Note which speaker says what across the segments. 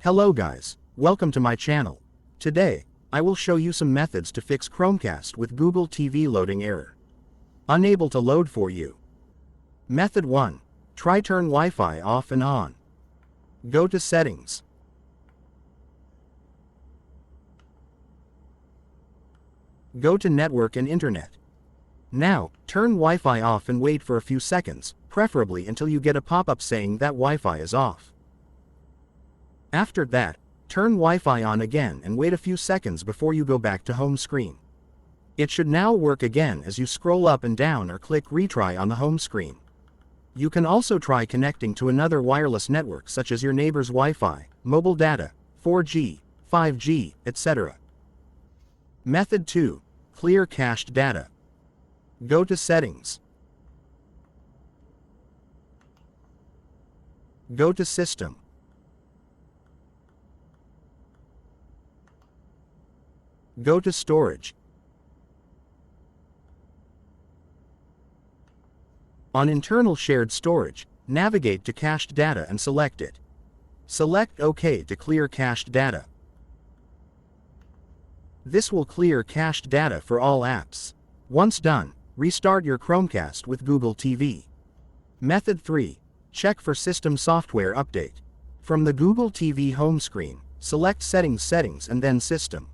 Speaker 1: Hello guys, welcome to my channel. Today, I will show you some methods to fix Chromecast with Google TV loading error. Unable to load for you. Method 1. Try turn Wi-Fi off and on. Go to Settings. Go to Network and Internet. Now, turn Wi-Fi off and wait for a few seconds, preferably until you get a pop-up saying that Wi-Fi is off. After that, turn Wi-Fi on again and wait a few seconds before you go back to home screen. It should now work again as you scroll up and down or click retry on the home screen. You can also try connecting to another wireless network such as your neighbor's Wi-Fi, mobile data, 4G, 5G, etc. Method 2. Clear cached data. Go to Settings. Go to System. Go to Storage. On Internal Shared Storage, navigate to Cached Data and select it. Select OK to clear cached data. This will clear cached data for all apps. Once done, restart your Chromecast with Google TV. Method 3. Check for System Software Update. From the Google TV home screen, select Settings and then System.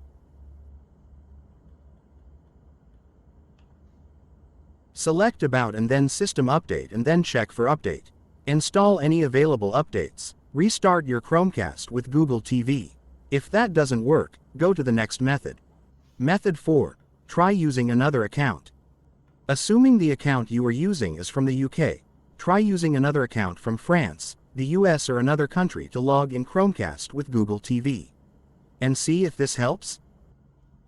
Speaker 1: Select About and then System Update and then check for Update. Install any available updates. Restart your Chromecast with Google TV. If that doesn't work, go to the next method. Method 4. Try using another account. Assuming the account you are using is from the UK, try using another account from France, the US or another country to log in Chromecast with Google TV. And see if this helps?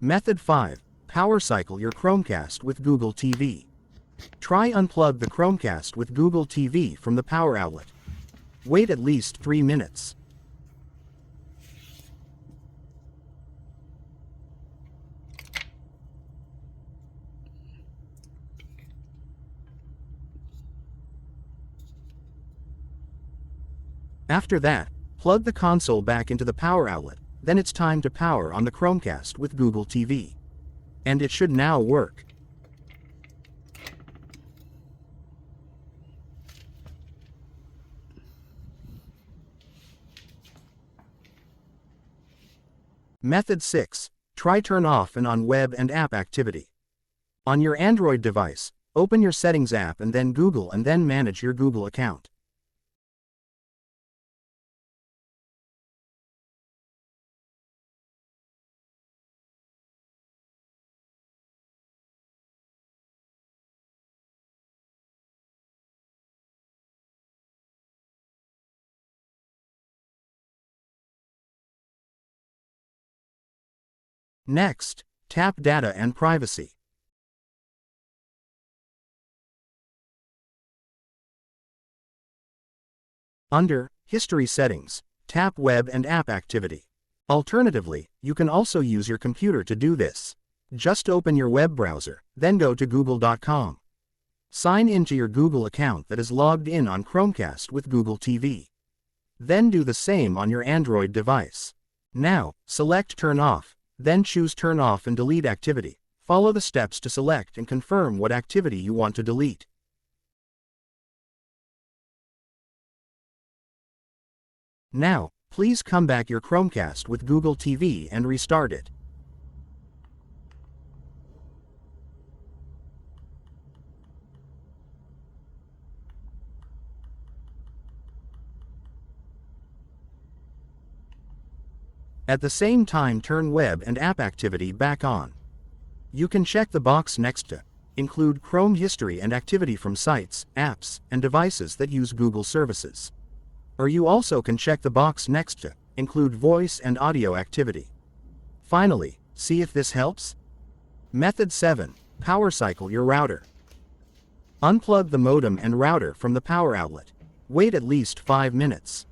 Speaker 1: Method 5. Power cycle your Chromecast with Google TV. Try unplug the Chromecast with Google TV from the power outlet. Wait at least 3 minutes. After that, plug the console back into the power outlet, then it's time to power on the Chromecast with Google TV. And it should now work. Method 6. Try turn off and on web and app activity. On your Android device, open your Settings app and then Google and then manage your Google account. Next, tap Data and Privacy. Under History Settings, tap Web and App Activity. Alternatively, you can also use your computer to do this. Just open your web browser, then go to google.com. Sign into your Google account that is logged in on Chromecast with Google TV. Then do the same on your Android device. Now, select Turn Off. Then choose Turn Off and Delete Activity. Follow the steps to select and confirm what activity you want to delete. Now, please come back your Chromecast with Google TV and restart it. At the same time, turn Web and App Activity back on. You can check the box next to include Chrome history and activity from sites, apps, and devices that use Google services. Or you also can check the box next to include voice and audio activity. Finally, see if this helps? Method 7. Power cycle your router. Unplug the modem and router from the power outlet. Wait at least 5 minutes.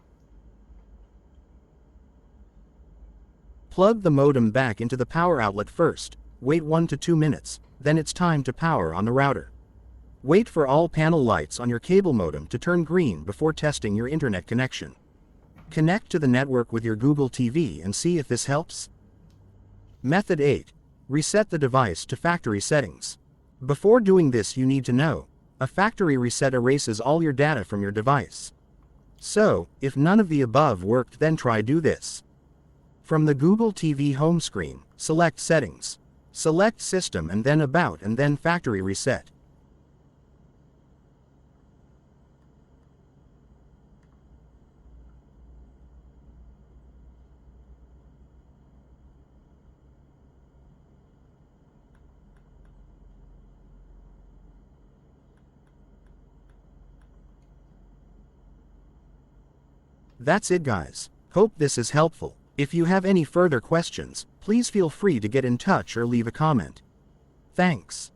Speaker 1: Plug the modem back into the power outlet first, wait 1 to 2 minutes, then it's time to power on the router. Wait for all panel lights on your cable modem to turn green before testing your internet connection. Connect to the network with your Google TV and see if this helps. Method 8. Reset the device to factory settings. Before doing this, you need to know, a factory reset erases all your data from your device. So, if none of the above worked, then try do this. From the Google TV home screen, select Settings. Select System and then About and then Factory Reset. That's it, guys. Hope this is helpful. If you have any further questions, please feel free to get in touch or leave a comment. Thanks.